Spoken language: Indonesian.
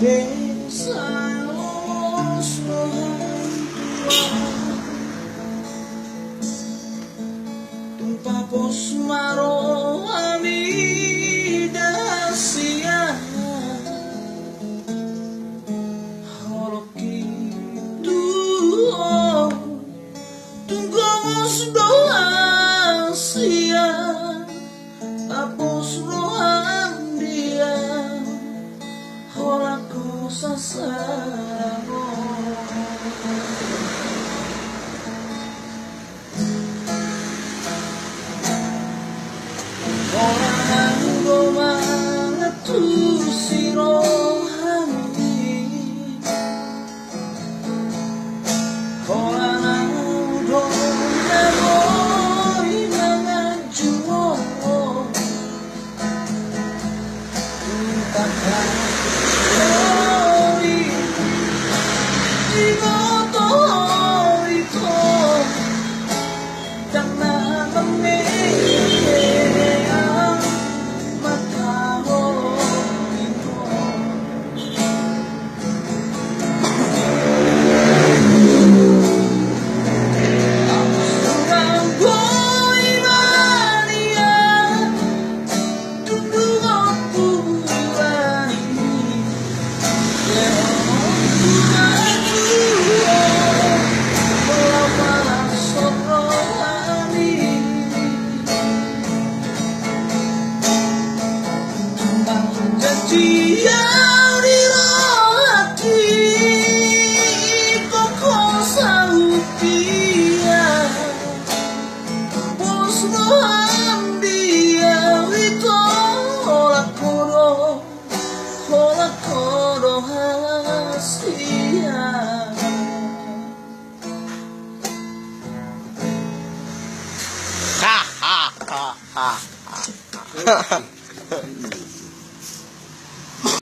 Besalos tumpapos maro amidasia holoki tuo tunggos doa sia apos rohan dia holaku sasaramo orang goma ngatusiro hami orang goma boy nangajumo takkan lori di moto itu jangan memilih mata itu seorang boy mania tunggu aku yang dirati pokok sautia bos rohan dia itu hola koro hasia ha ha ha ha ha